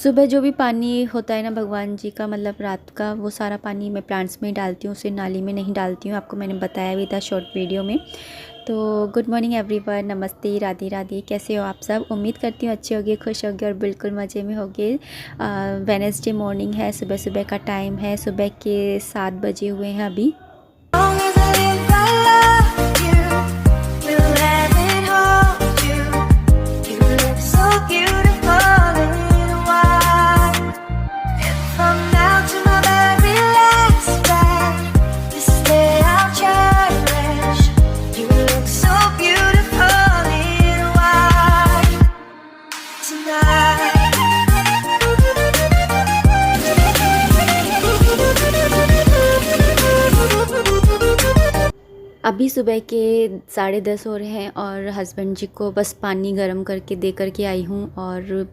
सुबह जो भी पानी होता है ना भगवान जी का, मतलब रात का, वो सारा पानी मैं प्लांट्स में ही डालती हूँ, उसे नाली में नहीं डालती हूँ। आपको मैंने बताया भी था शॉर्ट वीडियो में। तो गुड मॉर्निंग एवरीवन, नमस्ते, राधे राधे। कैसे हो आप सब? उम्मीद करती हूँ अच्छे होगे, खुश होगे और बिल्कुल मज़े में होगे। वेडनेसडे मॉर्निंग है, सुबह सुबह का टाइम है, सुबह के 7 बजे हुए हैं अभी। अभी सुबह के 10:30 हो रहे हैं और हस्बैंड जी को बस पानी गर्म करके दे करके आई हूँ, और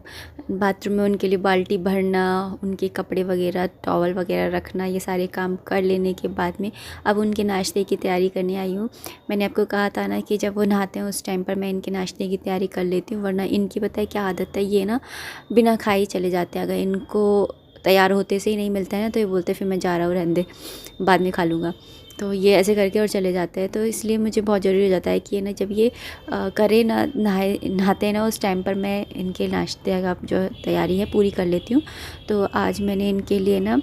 बाथरूम में उनके लिए बाल्टी भरना, उनके कपड़े वगैरह, टॉवल वगैरह रखना, ये सारे काम कर लेने के बाद में अब उनके नाश्ते की तैयारी करने आई हूँ। मैंने आपको कहा था ना कि जब वो नहाते हैं उस टाइम पर मैं इनके नाश्ते की तैयारी कर लेती हूँ, वरना इनकी पता है क्या आदत है, ये ना बिना खाए ही चले जाते हैं। अगर इनको तैयार होते से ही नहीं मिलता है ना तो ये बोलते फिर मैं जा रहा हूँ, रहने दे, बाद में खा लूँगा। तो ये ऐसे करके और चले जाते हैं। तो इसलिए मुझे बहुत ज़रूरी हो जाता है कि ना जब ये करे ना, नहाते हैं ना, उस टाइम पर मैं इनके नाश्ते का जो तैयारी है पूरी कर लेती हूँ। तो आज मैंने इनके लिए ना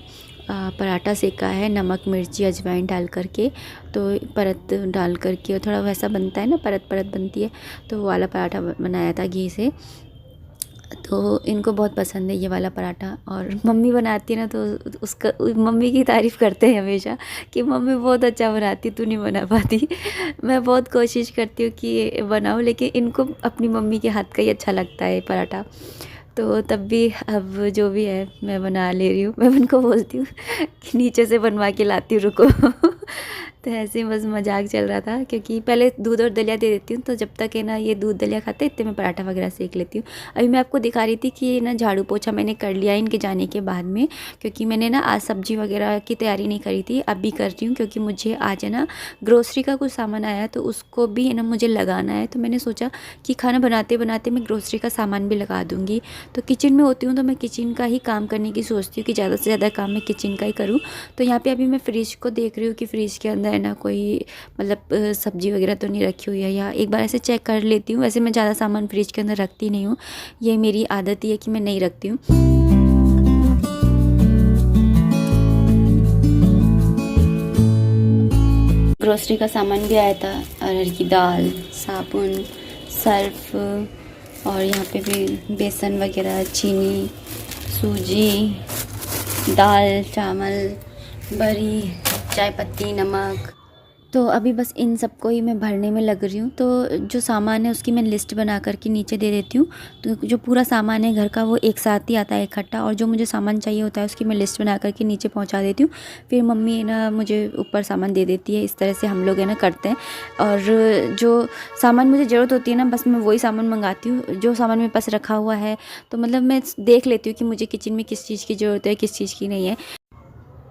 पराठा सेका है, नमक मिर्ची अजवाइन डाल करके, तो परत डाल करके, और थोड़ा वैसा बनता है ना, परत परत बनती है, तो वो वाला पराठा बनाया था घी से। तो इनको बहुत पसंद है ये वाला पराठा। और मम्मी बनाती है ना तो उसका, मम्मी की तारीफ़ करते हैं हमेशा कि मम्मी बहुत अच्छा बनाती, तू नहीं बना पाती। मैं बहुत कोशिश करती हूँ कि बनाऊँ, लेकिन इनको अपनी मम्मी के हाथ का ही अच्छा लगता है पराठा। तो तब भी अब जो भी है मैं बना ले रही हूँ। मैं उनको बोलती हूँ कि नीचे से बनवा के लाती हूँ, रुको। तो ऐसे ही बस मजाक चल रहा था, क्योंकि पहले दूध और दलिया दे देती हूँ, तो जब तक है ना ये दूध दलिया खाते इतने मैं पराठा वगैरह सेक लेती हूँ। अभी मैं आपको दिखा रही थी कि ना झाड़ू पोछा मैंने कर लिया इनके जाने के बाद में, क्योंकि मैंने ना आज सब्जी वगैरह की तैयारी नहीं करी थी, अब भी कर रही हूँ, क्योंकि मुझे आज है ना ग्रोसरी का कुछ सामान आया, तो उसको भी है ना मुझे लगाना है। तो मैंने सोचा कि खाना बनाते बनाते मैं ग्रोसरी का सामान भी लगा दूँगी। तो किचन में होती हूँ तो मैं किचन का ही काम करने की सोचती हूँ कि ज़्यादा से ज़्यादा काम मैं किचन का ही करूँ। तो यहाँ पे अभी मैं फ्रिज को देख रही हूँ कि फ्रिज के अंदर है ना कोई मतलब सब्जी वगैरह तो नहीं रखी हुई है, या एक बार ऐसे चेक कर लेती हूँ। वैसे मैं ज़्यादा सामान फ्रिज के अंदर रखती नहीं हूँ, ये मेरी आदत ही है कि मैं नहीं रखती हूँ। ग्रोसरी का सामान भी आया था, अरहर की दाल, साबुन, सर्फ, और यहाँ पे भी बेसन वगैरह, चीनी, सूजी, दाल, चावल, बड़ी, चाय पत्ती, नमक। तो अभी बस इन सबको ही मैं भरने में लग रही हूँ। तो जो सामान है उसकी मैं लिस्ट बना करके नीचे दे देती हूँ। तो जो पूरा सामान है घर का वो एक साथ ही आता है इकट्ठा, और जो मुझे सामान चाहिए होता है उसकी मैं लिस्ट बना करके नीचे पहुँचा देती हूँ। फिर मम्मी है ना मुझे ऊपर सामान दे देती है। इस तरह से हम लोग है ना करते हैं। और जो सामान मुझे ज़रूरत होती है ना, बस मैं वही सामान मंगाती हूँ। जो सामान मेरे पास रखा हुआ है तो मतलब मैं देख लेती हूँ कि मुझे किचन में किस चीज़ की ज़रूरत है, किस चीज़ की नहीं है।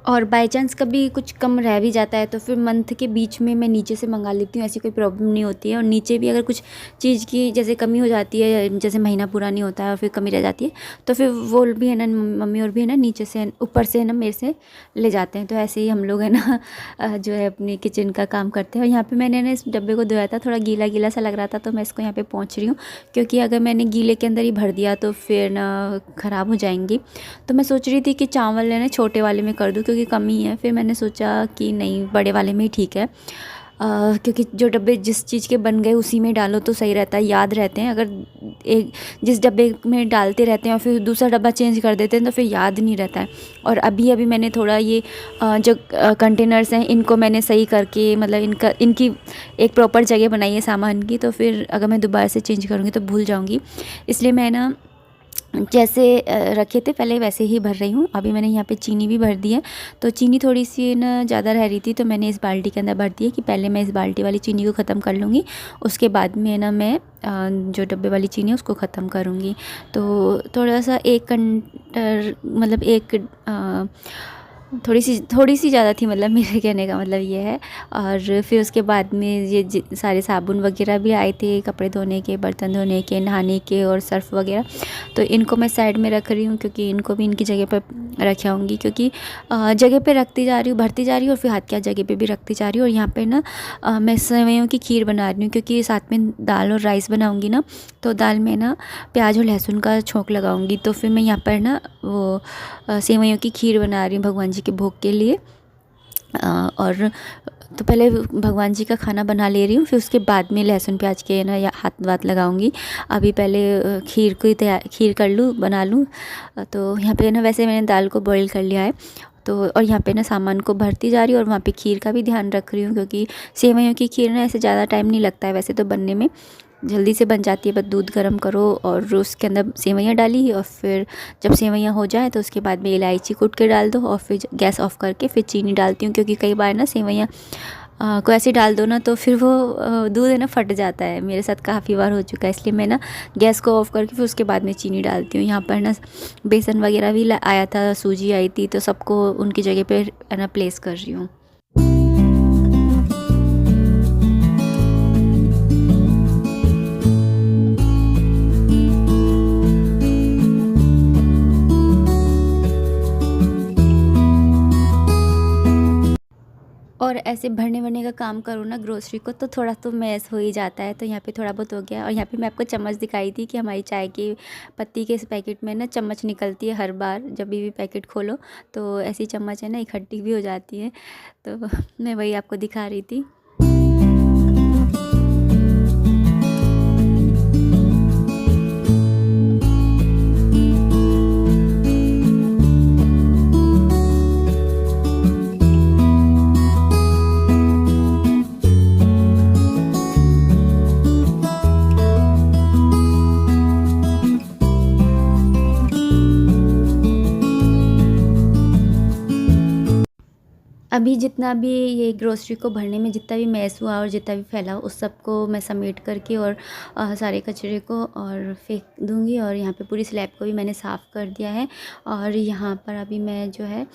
और बाय चांस कभी कुछ कम रह भी जाता है तो फिर मंथ के बीच में मैं नीचे से मंगा लेती हूँ, ऐसी कोई प्रॉब्लम नहीं होती है। और नीचे भी अगर कुछ चीज़ की जैसे कमी हो जाती है, जैसे महीना पूरा नहीं होता है और फिर कमी रह जाती है, तो फिर वो भी है ना, मम्मी और भी है ना नीचे से ऊपर से है ना मेरे से ले जाते हैं। तो ऐसे ही हम लोग है ना जो है अपनी किचन का काम करते हैं। और यहाँ पर मैंने ना इस डब्बे को धोया था, थोड़ा गीला गीला सा लग रहा था, तो मैं इसको यहाँ पर पोंछ रही हूँ, क्योंकि अगर मैंने गीले के अंदर ही भर दिया तो फिर ना ख़राब हो जाएंगी। तो मैं सोच रही थी कि चावल है ना छोटे वाले में कर दूँ, क्योंकि कमी है। फिर मैंने सोचा कि नहीं, बड़े वाले में ही ठीक है, क्योंकि जो डब्बे जिस चीज़ के बन गए उसी में डालो तो सही रहता है, याद रहते हैं। अगर एक जिस डब्बे में डालते रहते हैं और फिर दूसरा डब्बा चेंज कर देते हैं तो फिर याद नहीं रहता है। और अभी अभी मैंने थोड़ा ये जो कंटेनर्स हैं इनको मैंने सही करके, मतलब इनकी एक प्रॉपर जगह बनाई है सामान की, तो फिर अगर मैं दोबारा से चेंज करूँगी तो भूल जाऊँगी। इसलिए मैं ना जैसे रखे थे पहले वैसे ही भर रही हूँ। अभी मैंने यहाँ पे चीनी भी भर दी है, तो चीनी थोड़ी सी ना ज़्यादा रह रही थी, तो मैंने इस बाल्टी के अंदर भर दी है कि पहले मैं इस बाल्टी वाली चीनी को ख़त्म कर लूँगी, उसके बाद में ना मैं जो डब्बे वाली चीनी है उसको ख़त्म करूँगी। तो थोड़ा सा एक कंटर मतलब एक थोड़ी सी ज़्यादा थी, मतलब मेरे कहने का मतलब ये है। और फिर उसके बाद में ये सारे साबुन वगैरह भी आए थे, कपड़े धोने के, बर्तन धोने के, नहाने के और सर्फ़ वगैरह। तो इनको मैं साइड में रख रही हूँ क्योंकि इनको भी इनकी जगह पर रखे आऊँगी, क्योंकि जगह पे रखती जा रही हूँ, भरती जा रही हूँ और फिर हाथ की जगह पे भी रखती जा रही हूँ। और यहाँ पे ना मैं सेवइयों की खीर बना रही हूँ, क्योंकि साथ में दाल और राइस बनाऊँगी ना, तो दाल में ना प्याज और लहसुन का छोंक लगाऊँगी। तो फिर मैं यहाँ पर ना वो सेवइयों की खीर बना रही हूँ भगवान जी के भोग के लिए। और तो पहले भगवान जी का खाना बना ले रही हूँ, फिर उसके बाद में लहसुन प्याज के ना या हाथ वाथ लगाऊंगी। अभी पहले खीर को ही खीर कर लूँ, बना लूँ। तो यहाँ पे ना वैसे मैंने दाल को बॉईल कर लिया है। तो और यहाँ पे ना सामान को भरती जा रही हूँ और वहाँ पे खीर का भी ध्यान रख रही हूँ, क्योंकि सेवइयों की खीर ना ऐसे ज़्यादा टाइम नहीं लगता है वैसे तो बनने में, जल्दी से बन जाती है। बस दूध गर्म करो और उसके अंदर सेवइयाँ डाली, और फिर जब सेवइयाँ हो जाए तो उसके बाद में इलायची कूट के डाल दो और फिर गैस ऑफ करके फिर चीनी डालती हूँ, क्योंकि कई बार ना सेवइयाँ को ऐसे डाल दो ना तो फिर वो दूध है ना फट जाता है। मेरे साथ काफ़ी बार हो चुका है, इसलिए मैं ना गैस को ऑफ करके फिर उसके बाद में चीनी डालती हूँ। यहाँ पर ना बेसन वगैरह भी आया था, सूजी आई थी, तो सबको उनकी जगह पे है ना प्लेस कर रही हूँ। और ऐसे भरने वरने का काम करो ना ग्रोसरी को, तो थोड़ा तो मैस हो ही जाता है। तो यहाँ पे थोड़ा बहुत हो गया। और यहाँ पे मैं आपको चम्मच दिखाई थी कि हमारी चाय की पत्ती के इस पैकेट में ना चम्मच निकलती है हर बार जब भी पैकेट खोलो, तो ऐसी चम्मच है ना इकट्ठी भी हो जाती है। तो मैं वही आपको दिखा रही थी। अभी जितना भी ये ग्रोसरी को भरने में जितना भी मैस हुआ और जितना भी फैला उस सब को मैं समेट करके और सारे कचरे को और फेंक दूँगी। और यहाँ पे पूरी स्लैब को भी मैंने साफ़ कर दिया है। और यहाँ पर अभी मैं जो है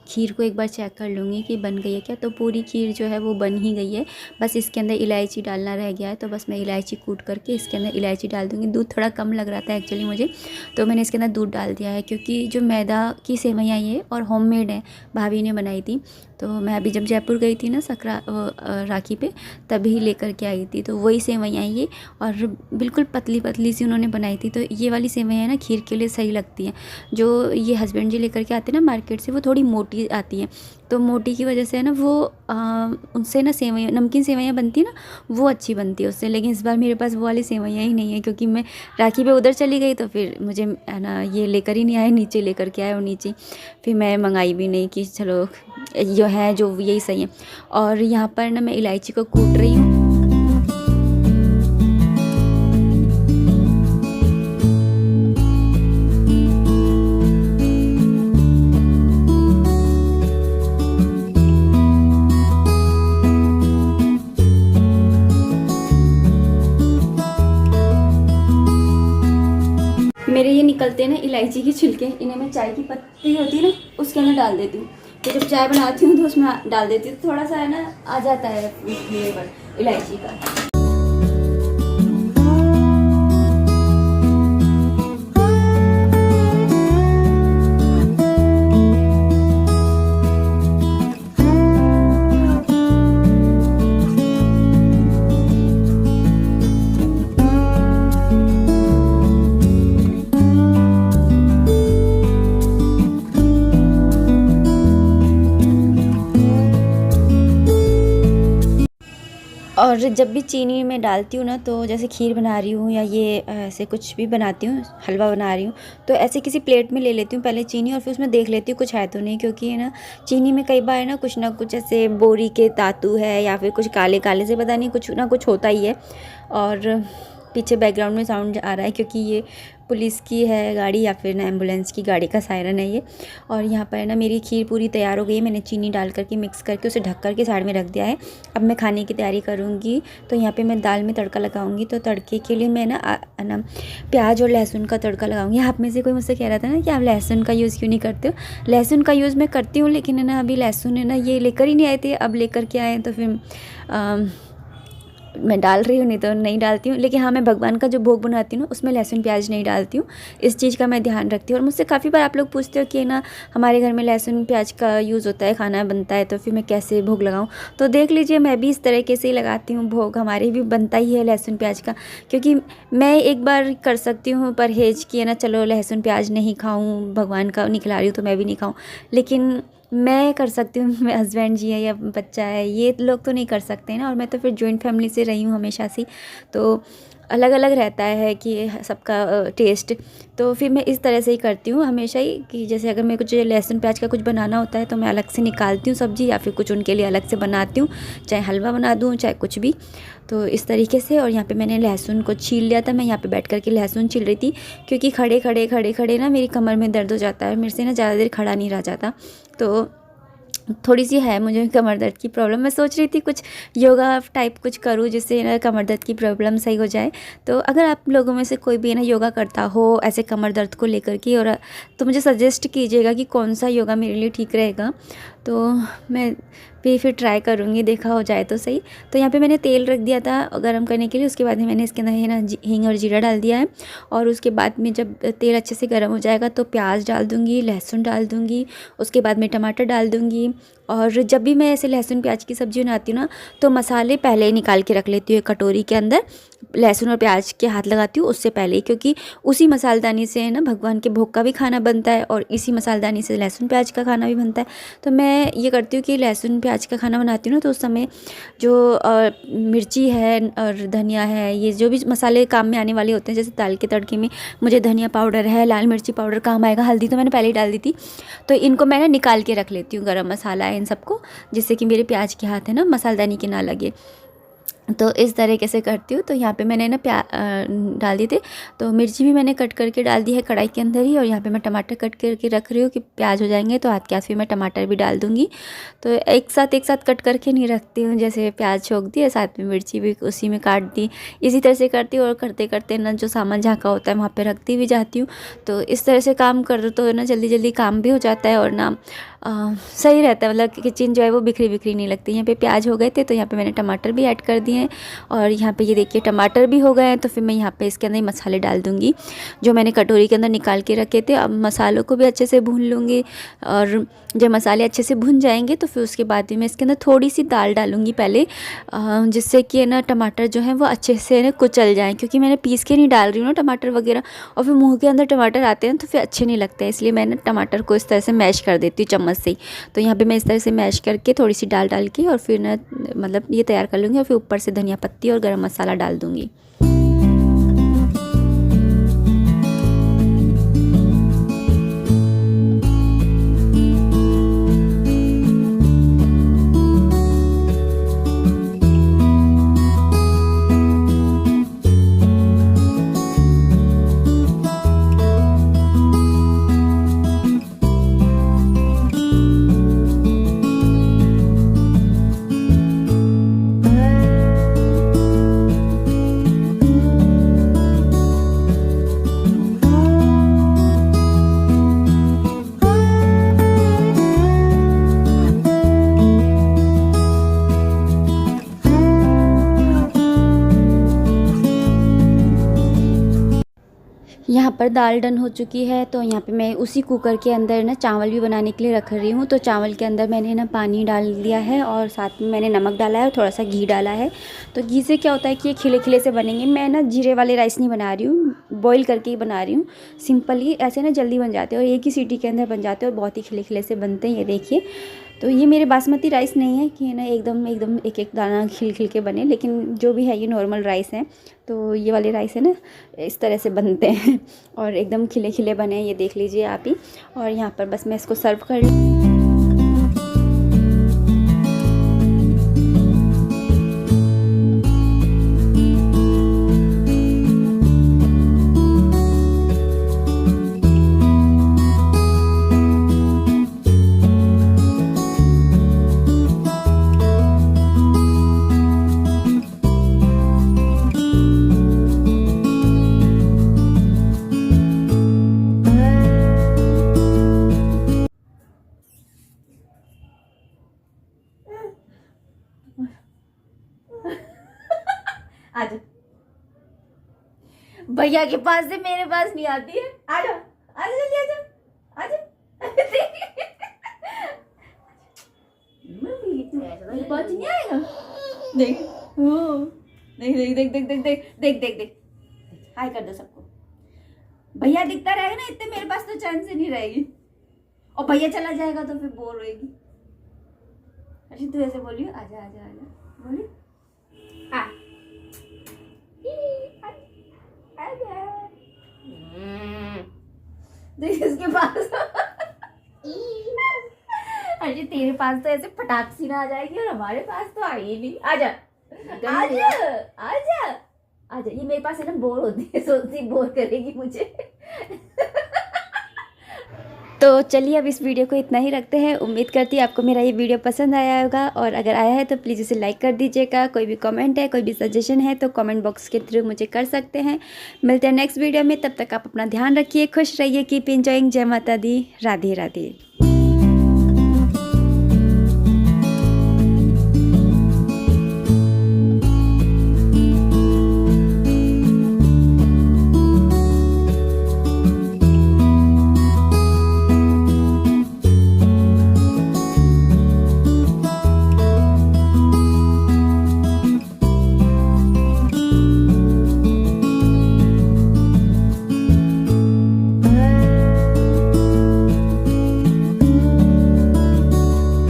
खीर को एक बार चेक कर लूँगी कि बन गई है क्या। तो पूरी खीर जो है वो बन ही गई है, बस इसके अंदर इलायची डालना रह गया है। तो बस मैं इलायची कूट करके इसके अंदर इलायची डाल दूँगी। दूध थोड़ा कम लग रहा था एक्चुअली मुझे, तो मैंने इसके अंदर दूध डाल दिया है, क्योंकि जो मैदा की सेवइयाँ ये और होममेड है, भाभी ने बनाई थी। तो मैं अभी जब जयपुर गई थी ना राखी पे, तभी लेकर के आई थी। तो वही सेवइयाँ ये, और बिल्कुल पतली पतली सी उन्होंने बनाई थी। तो ये वाली सेवइयाँ ना खीर के लिए सही लगती हैं। जो ये हस्बैंड जी लेकर के आते हैं ना मार्केट से, वो थोड़ी मोटी आती हैं। तो मोटी की वजह से है ना वो उनसे ना सेवइयाँ, नमकीन सेवइयाँ बनती है ना, वो अच्छी बनती है उससे। लेकिन इस बार मेरे पास वो वाली सेवइयाँ ही नहीं है, क्योंकि मैं राखी पे उधर चली गई, तो फिर मुझे है ना ये लेकर ही नहीं आए, नीचे लेकर के आए और नीचे फिर मैं मंगाई भी नहीं कि चलो जो है जो यही सही है। और यहाँ पर ना मैं इलायची को कूट रही हूँ। मेरे ये निकलते हैं ना इलायची के छिलके, इन्हें मैं चाय की पत्ती होती है ना उसके अंदर डाल देती हूँ। तो जब चाय बनाती हूँ तो उसमें डाल देती हूँ, थोड़ा सा है ना आ जाता है फ्लेवर इलायची का। और जब भी चीनी में डालती हूँ ना, तो जैसे खीर बना रही हूँ या ये ऐसे कुछ भी बनाती हूँ, हलवा बना रही हूँ, तो ऐसे किसी प्लेट में ले लेती हूँ पहले चीनी, और फिर उसमें देख लेती हूँ कुछ है तो नहीं। क्योंकि है ना चीनी में कई बार ना कुछ ऐसे बोरी के तातू है या फिर कुछ काले काले से पता नहीं कुछ ना कुछ होता ही है। और पीछे बैकग्राउंड में साउंड आ रहा है क्योंकि ये पुलिस की है गाड़ी या फिर ना एम्बुलेंस की गाड़ी का सायरन है ये। और यहाँ पर ना मेरी खीर पूरी तैयार हो गई है, मैंने चीनी डाल करके मिक्स करके उसे ढक करके साइड में रख दिया है। अब मैं खाने की तैयारी करूँगी। तो यहाँ पे मैं दाल में तड़का लगाऊंगी। तो तड़के के लिए मैं ना प्याज और लहसुन का तड़का लगाऊंगी। आप में से कोई मुझसे कह रहा था ना कि आप लहसुन का यूज़ क्यों नहीं करते हो। लहसुन का यूज़ मैं करती हूँ, लेकिन है ना अभी लहसुन है ना ये लेकर ही नहीं आए थे, अब लेकर के आए तो फिर मैं डाल रही हूँ, नहीं तो नहीं डालती हूँ। लेकिन हाँ, मैं भगवान का जो भोग बनाती हूँ ना उसमें लहसुन प्याज नहीं डालती हूँ। इस चीज़ का मैं ध्यान रखती हूँ। और मुझसे काफ़ी बार आप लोग पूछते हो कि ना हमारे घर में लहसुन प्याज का यूज़ होता है, खाना बनता है, तो फिर मैं कैसे भोग लगाऊँ। तो देख लीजिए, मैं भी इस तरीके से ही लगाती हूँ भोग। हमारे भी बनता ही है लहसुन प्याज का, क्योंकि मैं एक बार कर सकती हूँ परहेज कि है ना चलो लहसुन प्याज नहीं खाऊँ, भगवान का नहीं खिला रही हूँ तो मैं भी नहीं खाऊँ। लेकिन मैं कर सकती हूँ, मेरे हस्बैंड जी है या बच्चा है, ये लोग तो नहीं कर सकते ना। और मैं तो फिर जॉइंट फैमिली से रही हूँ हमेशा से, तो अलग अलग रहता है कि सबका टेस्ट। तो फिर मैं इस तरह से ही करती हूँ हमेशा ही, कि जैसे अगर मैं कुछ लहसुन प्याज का कुछ बनाना होता है तो मैं अलग से निकालती हूँ सब्ज़ी, या फिर कुछ उनके लिए अलग से बनाती हूँ, चाहे हलवा बना दूँ चाहे कुछ भी। तो इस तरीके से। और यहाँ पे मैंने लहसुन को छील लिया था। मैं यहाँ पे बैठ कर के लहसुन छील रही थी, क्योंकि खड़े खड़े ना मेरी कमर में दर्द हो जाता है, मेरे से ना ज़्यादा देर खड़ा नहीं रहा जाता। तो थोड़ी सी है मुझे कमर दर्द की प्रॉब्लम। मैं सोच रही थी कुछ योगा टाइप कुछ करूँ जिससे ना कमर दर्द की प्रॉब्लम सही हो जाए। तो अगर आप लोगों में से कोई भी ना योगा करता हो ऐसे कमर दर्द को लेकर के, और तो मुझे सजेस्ट कीजिएगा कि कौन सा योगा मेरे लिए ठीक रहेगा। तो मैं भी फिर ट्राई करूँगी, देखा हो जाए तो सही। तो यहाँ पे मैंने तेल रख दिया था गर्म करने के लिए। उसके बाद में मैंने इसके अंदर है ना हींग और जीरा डाल दिया है। और उसके बाद में जब तेल अच्छे से गर्म हो जाएगा तो प्याज डाल दूँगी, लहसुन डाल दूँगी, उसके बाद में टमाटर डाल दूँगी। और जब भी मैं ऐसे लहसुन प्याज की सब्ज़ी बनाती हूँ ना, तो मसाले पहले ही निकाल के रख लेती हूँ एक कटोरी के अंदर। लहसुन और प्याज के हाथ लगाती हूँ उससे पहले ही, क्योंकि उसी मसालदानी से है ना भगवान के भोग का भी खाना बनता है, और इसी मसालदानी से लहसुन प्याज का खाना भी बनता है। तो मैं ये करती हूँ कि लहसुन प्याज का खाना बनाती हूँ ना, तो उस समय जो मिर्ची है और धनिया है, ये जो भी मसाले काम में आने वाले होते हैं, जैसे दाल के तड़के में मुझे धनिया पाउडर है, लाल मिर्ची पाउडर काम आएगा, हल्दी तो मैंने पहले ही डाल दी थी। तो इनको मैं ना निकाल के रख लेती हूँ, गरम मसाला है इन सबको, जिससे कि मेरे प्याज के हाथ है ना मसालदानी के ना लगे। तो इस तरीके से करती हूँ। तो यहाँ पे मैंने ना डाल दिए थे। तो मिर्ची भी मैंने कट करके डाल दी है कढ़ाई के अंदर ही। और यहाँ पे मैं टमाटर कट करके रख रही हूँ कि प्याज हो जाएंगे तो हाथ के हाथ फिर मैं टमाटर भी डाल दूँगी। तो एक साथ कट करके नहीं रखती हूँ, जैसे प्याज छोक दिया साथ में मिर्ची भी उसी में काट दी, इसी तरह से करती हूँ। और करते करते ना जो सामान जहाँ का होता है वहाँ पर रखती भी जाती हूँ। तो इस तरह से काम कर तो ना जल्दी जल्दी काम भी हो जाता है, और ना सही रहता है, मतलब किचन जो है वो बिखरी बिखरी नहीं लगती। यहाँ पे प्याज हो गए थे तो यहाँ पे मैंने टमाटर भी ऐड कर दिए हैं। और यहाँ पे ये देखिए टमाटर भी हो गए हैं। तो फिर मैं यहाँ पे इसके अंदर मसाले डाल दूँगी जो मैंने कटोरी के अंदर निकाल के रखे थे। अब मसालों को भी अच्छे से भून लूँगी, और जब मसाले अच्छे से भुन जाएंगे तो फिर उसके बाद भी मैं इसके अंदर थोड़ी सी दाल डालूँगी पहले, जिससे कि ना टमाटर जो है वो अच्छे से ना कुचल जाएँ, क्योंकि मैंने पीस के नहीं डाल रही हूँ ना टमाटर वगैरह, और फिर मुँह के अंदर टमाटर आते हैं तो फिर अच्छे नहीं लगते हैं। इसलिए मैं ना टमाटर को इस तरह से मैश कर देती हूँ चम्मच से ही। तो यहाँ पे मैं इस तरह से मैश करके थोड़ी सी दाल डाल के और फिर ना मतलब ये तैयार कर लूँगी, और फिर ऊपर से धनिया पत्ती और गरम मसाला डाल दूँगी। यहाँ पर दाल डन हो चुकी है। तो यहाँ पे मैं उसी कुकर के अंदर ना चावल भी बनाने के लिए रख रही हूँ। तो चावल के अंदर मैंने ना पानी डाल दिया है, और साथ में मैंने नमक डाला है और थोड़ा सा घी डाला है। तो घी से क्या होता है कि ये खिले खिले से बनेंगे। मैं ना जीरे वाले राइस नहीं बना रही हूँ, बॉईल करके ही बना रही हूँ। सिंपली ऐसे ना जल्दी बन जाते हैं, और एक ही सीटी के अंदर बन जाते हैं, और बहुत ही खिले खिले से बनते हैं। ये देखिए, तो ये मेरे बासमती राइस नहीं है कि ना एकदम एकदम एक एक दाना खिल खिल के बने, लेकिन जो भी है ये नॉर्मल राइस है। तो ये वाले राइस है ना इस तरह से बनते हैं, और एकदम खिले खिले बने, ये देख लीजिए आप ही। और यहाँ पर बस मैं इसको सर्व कर भैया के पास से मेरे पास नहीं आती है। आ जाओ, आ जाओ, जल्दी आ जाओ, आ जाओ। मेरे पास नहीं आएगा। देख, देख देख देख देख देख देख देख देख देख, हाय कर दो सबको। भैया दिखता रहेगा ना इतने, मेरे पास तो चैन से नहीं रहेगी। और भैया चला जाएगा तो फिर बोर होएगी। अच्छा तू ऐसे बोलियो, आजा आजा आजा, बोली आ देख इसके पास। अरे तेरे पास तो ऐसे फटाक सी ना आ जाएगी, और हमारे पास तो आई ही नहीं। आजा आजा आजा आजा, ये मेरे पास है ना बोर होती है, सोचती बोर करेगी मुझे। तो चलिए अब इस वीडियो को इतना ही रखते हैं। उम्मीद करती हूँ आपको मेरा ये वीडियो पसंद आया होगा, और अगर आया है तो प्लीज़ इसे लाइक कर दीजिएगा। कोई भी कमेंट है, कोई भी सजेशन है तो कमेंट बॉक्स के थ्रू मुझे कर सकते हैं। मिलते हैं नेक्स्ट वीडियो में, तब तक आप अपना ध्यान रखिए, खुश रहिए, कीप एंजॉइंग। जय माता दी, राधे राधे।